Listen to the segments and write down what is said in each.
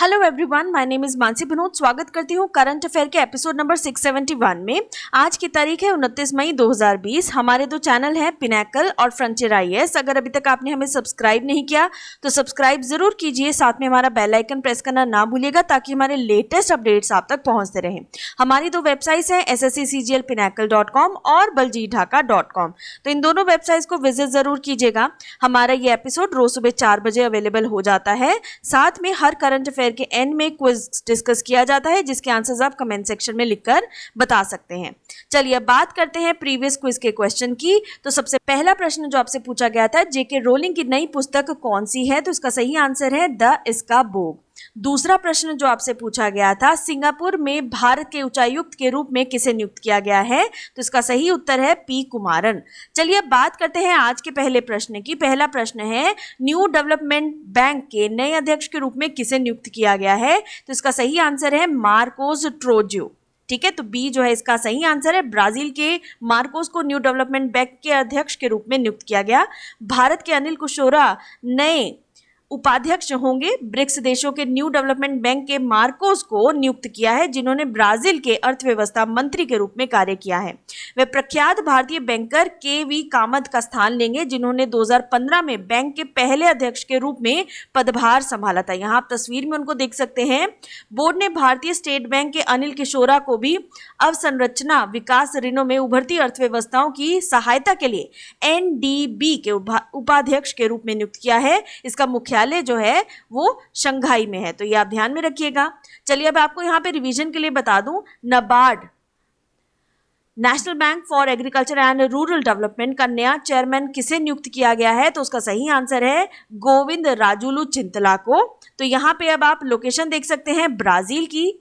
Hello everyone, my name is Mansi Vinod. स्वागत करती हूँ करंट अफेयर के एपिसोड नंबर 671 में। आज की तारीख है 29 मई 2020। हमारे दो चैनल हैं पिनैकल और फ्रंटियर आईएएस। अगर अभी तक आपने हमें सब्सक्राइब नहीं किया तो सब्सक्राइब जरूर कीजिए, साथ में हमारा बेल आइकन प्रेस करना ना भूलिएगा ताकि हमारे लेटेस्ट अपडेट्स आप तक पहुंचते रहें। हमारी दो वेबसाइट्स हैं ssccglpinackle.com और baljeetdhaka.com। तो इन दोनों वेबसाइट्स को विजिट जरूर कीजिएगा। हमारा ये एपिसोड रोज सुबह 4 बजे अवेलेबल हो जाता है। साथ में हर करंट अफेयर के एंड में क्विज डिस्कस किया जाता है, जिसके आंसर्स आप कमेंट सेक्शन में लिखकर बता सकते हैं। चलिए अब बात करते हैं प्रीवियस क्विज के क्वेश्चन की। तो सबसे पहला प्रश्न जो आपसे पूछा गया था, जेके रोलिंग की नई पुस्तक कौन सी है? तो इसका सही आंसर है द इस्काबोग। दूसरा प्रश्न जो आपसे पूछा गया था, सिंगापुर में भारत के उच्चायुक्त के रूप में किसे नियुक्त किया गया है? तो इसका सही उत्तर है पी कुमारन। चलिए अब बात करते हैं आज के पहले प्रश्न की। पहला प्रश्न है, न्यू डेवलपमेंट बैंक के नए अध्यक्ष के रूप में किसे नियुक्त किया गया है? तो इसका सही आंसर है मार्कोस ट्रोजो। ठीक है, तो बी जो है इसका सही आंसर है। ब्राजील के मार्कोस को न्यू डेवलपमेंट बैंक के अध्यक्ष के रूप में नियुक्त किया गया। भारत के अनिल कुशवाहा नए उपाध्यक्ष होंगे। ब्रिक्स देशों के न्यू डेवलपमेंट बैंक के मार्कोस को नियुक्त किया है, जिन्होंने ब्राजील के अर्थव्यवस्था मंत्री के रूप में कार्य किया है। वे प्रख्यात भारतीय बैंकर के.वी. कामत का स्थान लेंगे, जिन्होंने 2015 में बैंक के पहले अध्यक्ष के रूप में पदभार संभाला था। यहाँ आप तस्वीर में उनको देख सकते हैं। बोर्ड ने भारतीय स्टेट बैंक के अनिल कुशवाहा को भी अवसंरचना विकास ऋणों में उभरती अर्थव्यवस्थाओं की सहायता के लिए एनडीबी के उपाध्यक्ष के रूप में नियुक्त किया है। इसका मुख्यालय जो है वो शंघाई में है, तो ये आप ध्यान में रखिएगा। चलिए अब आपको यहाँ पे रिवीजन के लिए बता दूं, NABARD national bank for agriculture and rural development का नया चेयरमैन किसे नियुक्त किया गया है? तो उसका सही आंसर है गोविंद राजुलू चिंतला को। तो यहाँ पे अब आप लोकेशन देख सकते हैं ब्राजील की।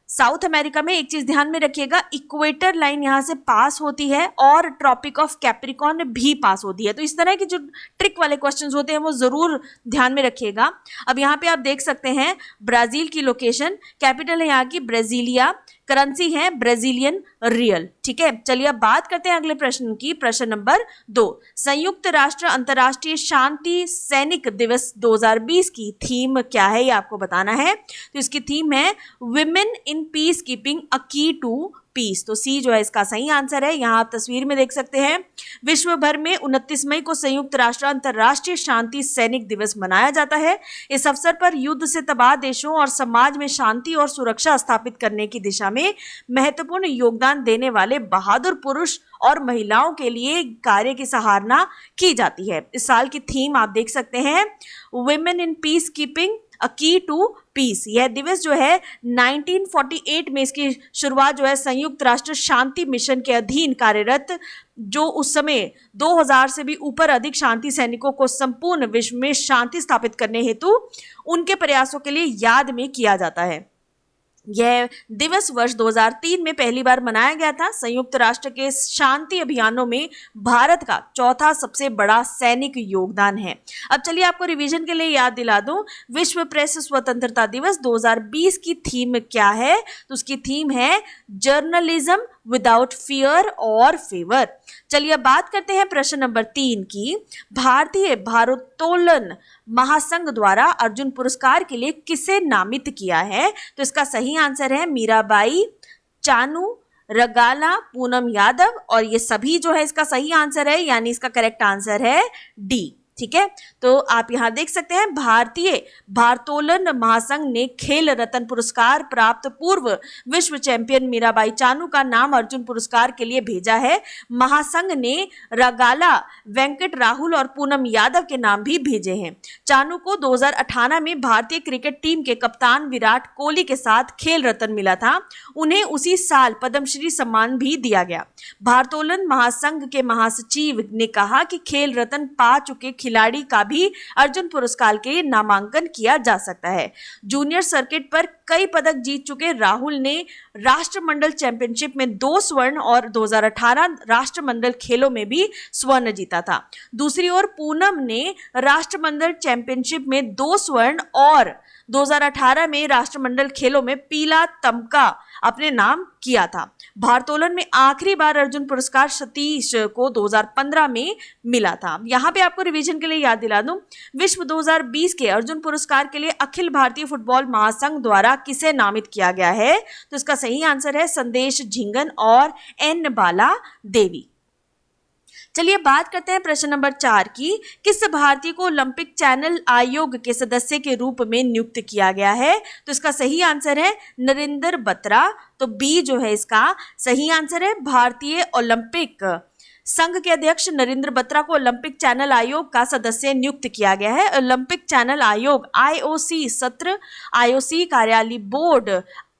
साउथ अमेरिका में एक चीज ध्यान में रखिएगा, इक्वेटर लाइन यहां से पास होती है और ट्रॉपिक ऑफ कैप्रिकॉर्न भी पास होती है। तो इस तरह के जो ट्रिक वाले क्वेश्चंस होते हैं वो जरूर ध्यान में रखिएगा। अब यहाँ पे आप देख सकते हैं ब्राजील की लोकेशन, कैपिटल है यहाँ की ब्राजीलिया, करेंसी है ब्राजीलियन रियल। ठीक है, चलिए अब बात करते हैं अगले प्रश्न की। प्रश्न नंबर 2, संयुक्त राष्ट्र अंतर्राष्ट्रीय शांति सैनिक दिवस 2020 की थीम क्या है? ये आपको बताना है। तो इसकी थीम है women in peace keeping a key to piece. तो सी जो है इसका सही आंसर है। यहाँ आप तस्वीर में देख सकते हैं। विश्व भर में 29 मई को संयुक्त राष्ट्र अंतर्राष्ट्रीय शांति सैनिक दिवस मनाया जाता है। इस अवसर पर युद्ध से तबाह देशों और समाज में शांति और सुरक्षा स्थापित करने की दिशा में महत्वपूर्ण योगदान देने वाले बहादुर पुरुष और महिलाओं के लिए कार्य की सराहना की जाती है। इस साल की थीम आप देख सकते हैं, women in peace keeping a key to piece. यह दिवस जो है 1948 में इसकी शुरुआत जो है संयुक्त राष्ट्र शांति मिशन के अधीन कार्यरत जो उस समय 2000 से भी ऊपर अधिक शांति सैनिकों को संपूर्ण विश्व में शांति स्थापित करने हेतु उनके प्रयासों के लिए याद में किया जाता है। यह दिवस वर्ष 2003 में पहली बार मनाया गया था। संयुक्त राष्ट्र के शांति अभियानों में भारत का चौथा सबसे बड़ा सैनिक योगदान है। अब चलिए आपको रिवीजन के लिए याद दिला दूं, विश्व प्रेस स्वतंत्रता दिवस 2020 की थीम क्या है? तो उसकी थीम है जर्नलिज्म विदाउट फियर और फेवर। चलिए अब बात करते हैं प्रश्न नंबर 3 की। भारतीय भारोत्तोलन महासंघ द्वारा अर्जुन पुरस्कार के लिए किसे नामित किया है? तो इसका सही आंसर है मीराबाई चानू, रगाला, पूनम यादव, और ये सभी जो है इसका सही आंसर है, यानी इसका करेक्ट आंसर है डी। ठीक है, तो आप यहां देख सकते हैं भारतीय भारोत्तोलन महासंघ ने खेल रत्न पुरस्कार प्राप्त पूर्व विश्व चैंपियन मीराबाई चानू का नाम अर्जुन पुरस्कार के लिए भेजा है। महासंघ ने रगाला वेंकट राहुल और पूनम यादव के नाम भी भेजे हैं। चानू को 2018 में भारतीय क्रिकेट टीम के कप्तान विराट कोहली के साथ खेल रत्न मिला था। उन्हें उसी साल पद्मश्री सम्मान भी दिया गया। भारोत्तोलन महासंघ के महासचिव ने कहा कि खेल रत्न पा चुके खिलाड़ी का भी अर्जुन पुरस्कार के लिए नामांकन किया जा सकता है। जूनियर सर्किट पर कई पदक जीत चुके राहुल ने राष्ट्रमंडल चैंपियनशिप में 2 स्वर्ण और 2018 राष्ट्रमंडल खेलों में भी स्वर्ण जीता था। दूसरी ओर पूनम ने राष्ट्रमंडल चैंपियनशिप में 2 स्वर्ण और 2018 में राष्ट्रमंडल खेलों में पीला तमगा अपने नाम किया था। भारोत्तोलन में आखिरी बार अर्जुन पुरस्कार सतीश को 2015 में मिला था। यहाँ पे आपको रिवीजन के लिए याद दिला दूं, विश्व 2020 के अर्जुन पुरस्कार के लिए अखिल भारतीय फुटबॉल महासंघ द्वारा किसे नामित किया गया है? तो इसका सही आंसर है संदेश झिंगन और एन बाला देवी। चलिए बात करते हैं प्रश्न नंबर 4 की। किस भारतीय को ओलंपिक चैनल आयोग के सदस्य के रूप में नियुक्त किया गया है? तो इसका सही आंसर है नरेंद्र बत्रा। तो बी जो है इसका सही आंसर है। भारतीय ओलंपिक संघ के अध्यक्ष नरेंद्र बत्रा को ओलंपिक चैनल आयोग का सदस्य नियुक्त किया गया है। ओलंपिक चैनल आयोग आईओसी सत्र, आईओसी कार्यालय बोर्ड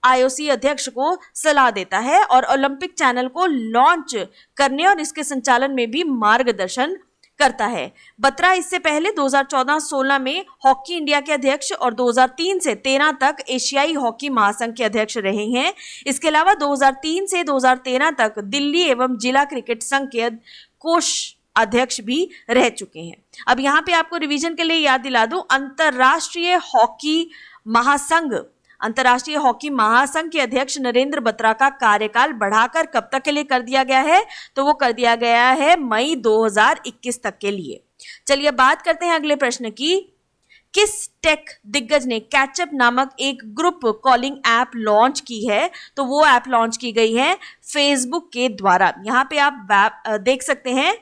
आईओसी अध्यक्ष को सलाह देता है और ओलंपिक चैनल को लॉन्च करने और इसके संचालन में भी मार्गदर्शन करता है। बत्रा इससे पहले 2014-16 में हॉकी इंडिया के अध्यक्ष और 2003 से 13 तक एशियाई हॉकी महासंघ के अध्यक्ष रहे हैं। इसके अलावा 2003 से 2013 तक दिल्ली एवं जिला क्रिकेट संघ के कोष अध्यक्ष भी रह चुके हैं। अब यहाँ पे आपको रिवीजन के लिए याद दिला दूं, अंतर्राष्ट्रीय हॉकी महासंघ के अध्यक्ष नरेंद्र बत्रा का कार्यकाल बढ़ाकर कब तक के लिए कर दिया गया है? तो वो कर दिया गया है मई 2021 तक के लिए। चलिए बात करते हैं अगले प्रश्न की। किस टेक दिग्गज ने कैचअप नामक एक ग्रुप कॉलिंग ऐप लॉन्च की है? तो वो ऐप लॉन्च की गई है फेसबुक के द्वारा। यहाँ पे आप देख सकते हैं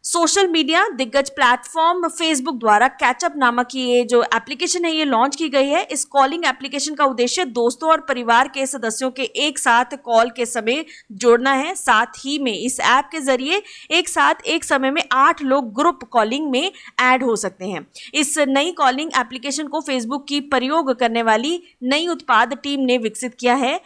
सोशल मीडिया दिग्गज प्लेटफॉर्म फेसबुक द्वारा कैचअप नामक ये जो एप्लीकेशन है ये लॉन्च की गई है। इस कॉलिंग एप्लीकेशन का उद्देश्य दोस्तों और परिवार के सदस्यों के एक साथ कॉल के समय जोड़ना है। साथ ही में इस ऐप के जरिए एक साथ एक समय में 8 लोग ग्रुप कॉलिंग में ऐड हो सकते हैं। इस नई कॉलिंग एप्लीकेशन को फेसबुक की प्रयोग करने वाली नई उत्पाद टीम ने विकसित किया है।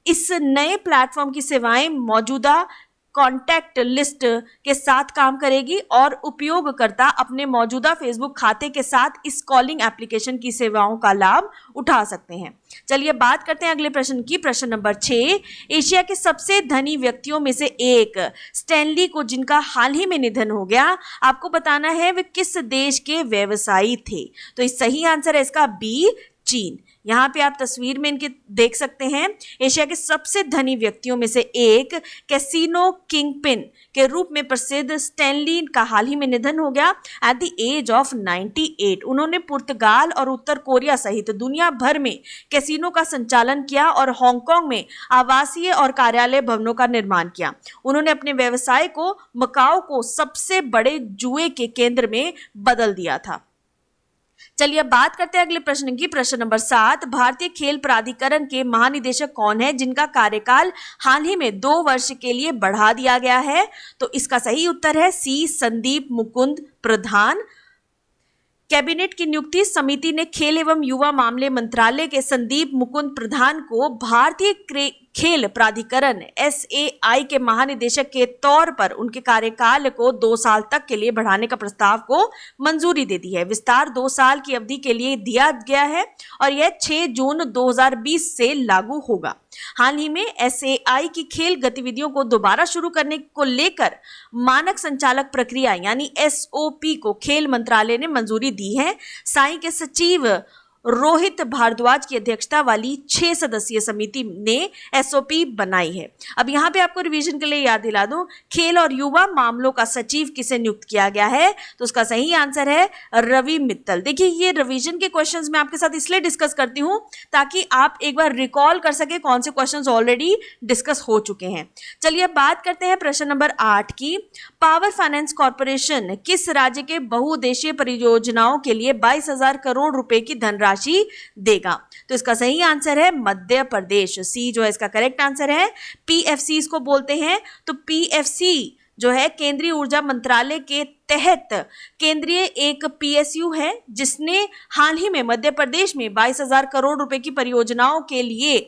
इस नए प्लेटफॉर्म की सेवाएं मौजूदा कॉन्टैक्ट लिस्ट के साथ काम करेगी और उपयोगकर्ता अपने मौजूदा फेसबुक खाते के साथ इस कॉलिंग एप्लीकेशन की सेवाओं का लाभ उठा सकते हैं। चलिए बात करते हैं अगले प्रश्न की। प्रश्न नंबर 6, एशिया के सबसे धनी व्यक्तियों में से एक स्टैनली को जिनका हाल ही में निधन हो गया, आपको बताना है वे किस देश के व्यवसायी थे? तो इस सही आंसर है इसका बी, चीन। यहाँ पे आप तस्वीर में इनके देख सकते हैं। एशिया के सबसे धनी व्यक्तियों में से एक कैसीनो किंगपिन के रूप में प्रसिद्ध स्टैनली का हाल ही में निधन हो गया एट द एज ऑफ 98। उन्होंने पुर्तगाल और उत्तर कोरिया सहित दुनिया भर में कैसीनो का संचालन किया और हांगकांग में आवासीय और कार्यालय भवनों का निर्माण किया। उन्होंने अपने व्यवसाय को मकाओ को सबसे बड़े जुए के केंद्र में बदल दिया था। चलिए बात करते हैं अगले प्रश्न की। प्रश्न नंबर 7, भारतीय खेल प्राधिकरण के महानिदेशक कौन है जिनका कार्यकाल हाल ही में 2 वर्ष के लिए बढ़ा दिया गया है? तो इसका सही उत्तर है सी, संदीप मुकुंद प्रधान। कैबिनेट की नियुक्ति समिति ने खेल एवं युवा मामले मंत्रालय के संदीप मुकुंद प्रधान को भारतीय खेल प्राधिकरण SAI के महानिदेशक के तौर पर उनके कार्यकाल को 2 साल तक के लिए बढ़ाने का प्रस्ताव को मंजूरी दे दी है। विस्तार 2 साल की अवधि के लिए दिया गया है और यह 6 जून 2020 से लागू होगा। हाल ही में SAI की खेल गतिविधियों को दोबारा शुरू करने को लेकर मानक संचालक प्रक्रिया यानी SOP को खेल मंत्रालय ने मंजूरी दी है। साई के सचिव रोहित भारद्वाज की अध्यक्षता वाली 6 सदस्यीय समिति ने SOP बनाई है। अब यहाँ पे आपको रिवीजन के लिए याद दिला दूं, खेल और युवा मामलों का सचिव किसे नियुक्त किया गया है? तो उसका सही आंसर है रवि मित्तल। देखिए ये रिवीजन के क्वेश्चंस मैं आपके साथ इसलिए डिस्कस करती हूँ ताकि आप एक बार रिकॉल कर सके कौन से क्वेश्चंस ऑलरेडी डिस्कस हो चुके हैं। चलिए अब बात करते हैं प्रश्न नंबर 8 की। पावर फाइनेंस कॉर्पोरेशन किस राज्य के बहुउद्देशीय परियोजनाओं के लिए 22,000 करोड़ रुपए की धनराशि देगा? तो इसका सही आंसर है मध्य प्रदेश। सी जो है इसका करेक्ट आंसर है। PFC इसको बोलते हैं। तो PFC जो है केंद्रीय ऊर्जा मंत्रालय के तहत केंद्रीय एक PSU है जिसने हाल ही में मध्य प्रदेश में 22,000 करोड़ रुपए की परियोजनाओं के लिए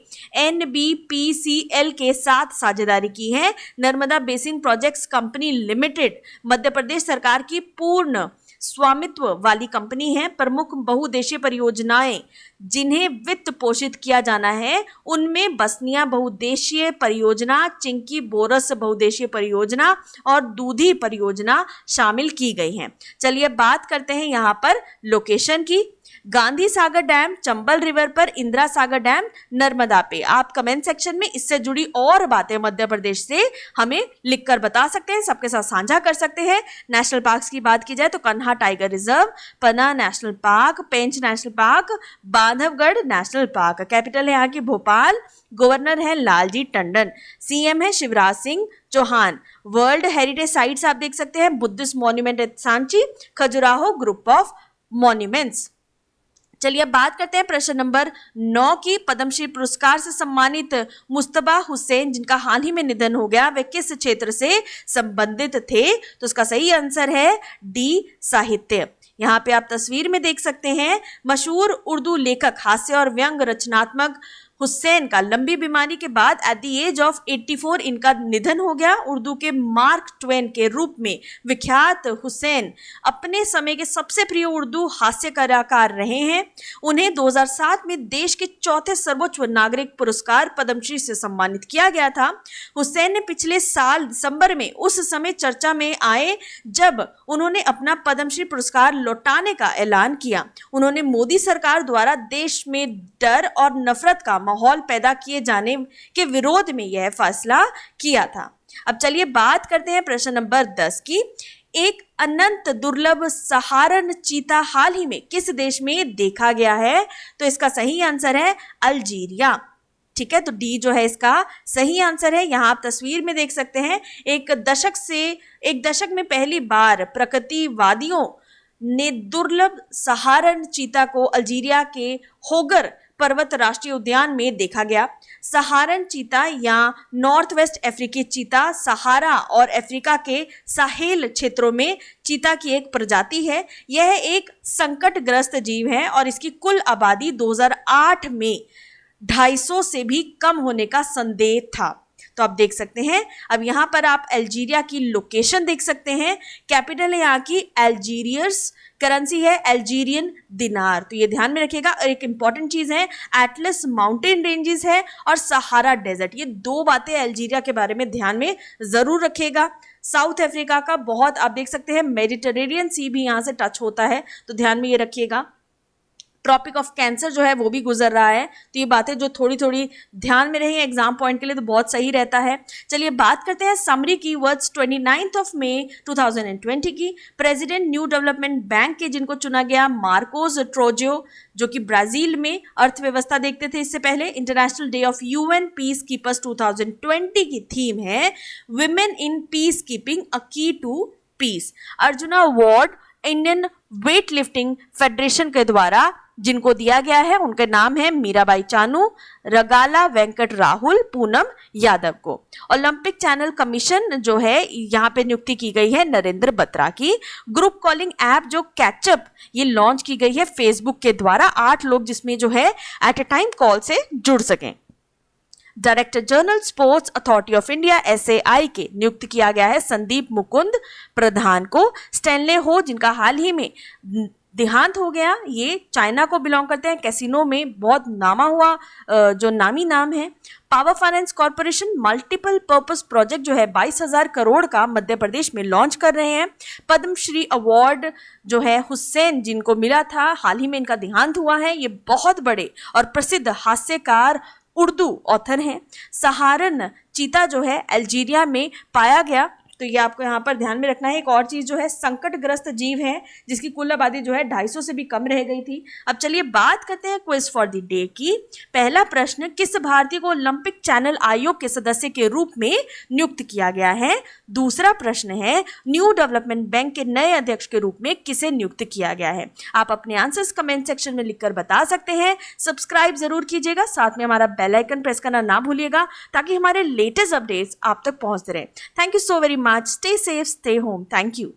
NBPCL के साथ साझेदारी की है। Narmada basin projects company limited Madhya Pradesh सरकार की पूर्ण स्वामित्व वाली कंपनी है। प्रमुख बहुउद्देशीय परियोजनाएं जिन्हें वित्त पोषित किया जाना है उनमें बसनिया बहुउद्देशीय परियोजना, चिंकी बोरस बहुउद्देशीय परियोजना और दूधी परियोजना शामिल की गई हैं। चलिए बात करते हैं यहाँ पर लोकेशन की। गांधी सागर डैम चंबल रिवर पर, इंदिरा सागर डैम नर्मदा पे। आप कमेंट सेक्शन में इससे जुड़ी और बातें मध्य प्रदेश से हमें लिखकर बता सकते हैं, सबके साथ साझा कर सकते हैं। नेशनल पार्क्स की बात की जाए तो Kanha tiger reserve, Panna national park, Pench national park, Bandhavgarh national park. Capital है यहाँ की भोपाल, गवर्नर है लालजी टंडन, सीएम है Shivraj Singh Chouhan. World heritage sites आप देख सकते हैं, Buddhist monument at Sanchi, Khajuraho group of monuments. चलिए अब बात करते हैं प्रश्न नंबर 9 की। पद्मश्री पुरस्कार से सम्मानित मुस्तबा हुसैन जिनका हाल ही में निधन हो गया, वे किस क्षेत्र से संबंधित थे? तो इसका सही आंसर है डी, साहित्य। यहाँ पे आप तस्वीर में देख सकते हैं मशहूर उर्दू लेखक, हास्य और व्यंग रचनात्मक हुसैन का लंबी बीमारी के बाद एट द एज ऑफ 84 इनका निधन हो गया। उर्दू के मार्क ट्वेन के रूप में विख्यात हुसैन अपने समय के सबसे प्रिय उर्दू हास्य कलाकार रहे हैं। उन्हें 2007 में देश के चौथे सर्वोच्च नागरिक पुरस्कार पद्मश्री से सम्मानित किया गया था। हुसैन ने पिछले साल दिसंबर में उस समय चर्चा में आए जब उन्होंने अपना पद्मश्री पुरस्कार लौटाने का ऐलान किया। उन्होंने मोदी सरकार द्वारा देश में डर और नफरत का माहौल पैदा किए जाने के विरोध में यह फैसला किया था। अब चलिए बात करते हैं प्रश्न नंबर 10 की। एक अनंत दुर्लभ सहारन चीता हाल ही में किस देश में देखा गया है? तो इसका सही आंसर है अल्जीरिया। ठीक है, तो डी जो है इसका सही आंसर है। यहाँ आप तस्वीर में देख सकते हैं एक दशक में पहली बार प्रकृतिवादियों ने दुर्लभ सहारन चीता को अल्जीरिया के होगर पर्वत राष्ट्रीय उद्यान में देखा गया। सहारन चीता या नॉर्थ वेस्ट अफ्रीकी चीता सहारा और अफ्रीका के साहेल क्षेत्रों में चीता की एक प्रजाति है। यह एक संकटग्रस्त जीव है और इसकी कुल आबादी 2008 में 250 से भी कम होने का संदेह था। तो आप देख सकते हैं, अब यहाँ पर आप अल्जीरिया की लोकेशन देख सकते हैं। कैपिटल है यहाँ की अल्जीरियस, करेंसी है अल्जीरियन दिनार। तो ये ध्यान में रखिएगा। और एक इंपॉर्टेंट चीज है, एटलस माउंटेन रेंजेस है और सहारा डेजर्ट। ये दो बातें अल्जीरिया के बारे में ध्यान में जरूर रखिएगा। साउथ अफ्रीका का बहुत आप देख सकते हैं मेडिटेरेनियन सी भी यहाँ से टच होता है, तो ध्यान में ये रखिएगा। ट्रॉपिक ऑफ कैंसर जो है वो भी गुजर रहा है। तो ये बातें जो थोड़ी थोड़ी ध्यान में रही एग्जाम पॉइंट के लिए तो बहुत सही रहता है। चलिए बात करते हैं समरी की वर्ड्स 29 मई 2020 की। प्रेसिडेंट न्यू डेवलपमेंट बैंक के जिनको चुना गया मार्कोस ट्रोजो, जो कि ब्राजील में अर्थव्यवस्था देखते थे इससे पहले। International day of UN peace keepers 2020 की थीम है women in peace keeping a key to peace. Arjuna award Indian weight lifting federation के द्वारा जिनको दिया गया है उनके नाम है मीराबाई चानू, रगाला वेंकट राहुल, पूनम यादव को। ओलंपिक चैनल कमीशन जो है यहाँ पे नियुक्ति की गई है नरेंद्र बत्रा की। ग्रुप कॉलिंग ऐप जो कैचअप ये लॉन्च की गई है फेसबुक के द्वारा, 8 लोग जिसमें जो है एट ए टाइम कॉल से जुड़ सकें। Director general sports authority of India SAI के नियुक्त किया गया है संदीप मुकुंद प्रधान को। स्टैनले हो जिनका हाल ही में देहांत हो गया, ये चाइना को बिलोंग करते हैं, कैसीनो में बहुत नामा हुआ जो नामी नाम है। Power finance corporation multiple purpose project जो है 22,000 करोड़ का मध्य प्रदेश में लॉन्च कर रहे हैं। पद्मश्री अवार्ड जो है हुसैन जिनको मिला था, हाल ही में इनका देहांत हुआ है। ये बहुत बड़े और प्रसिद्ध हास्यकार उर्दू ऑथर हैं। सहारन चीता जो है अल्जीरिया में पाया गया, तो ये आपको यहाँ पर ध्यान में रखना है। एक और चीज जो है संकटग्रस्त जीव है जिसकी कुल आबादी जो है 250 से भी कम रह गई थी। अब चलिए बात करते हैं क्विज फॉर द डे की। पहला प्रश्न, किस भारतीय को ओलंपिक चैनल आयोग के सदस्य के रूप में नियुक्त किया गया है? दूसरा प्रश्न है, न्यू डेवलपमेंट बैंक के नए अध्यक्ष के रूप में किसे नियुक्त किया गया है? आप अपने आंसर्स कमेंट सेक्शन में लिखकर बता सकते हैं। सब्सक्राइब जरूर कीजिएगा, साथ में हमारा बेल आइकन प्रेस करना ना भूलिएगा ताकि हमारे लेटेस्ट अपडेट्स आप तक पहुंचते रहे। Thank you so very much. Stay safe, stay home. Thank you.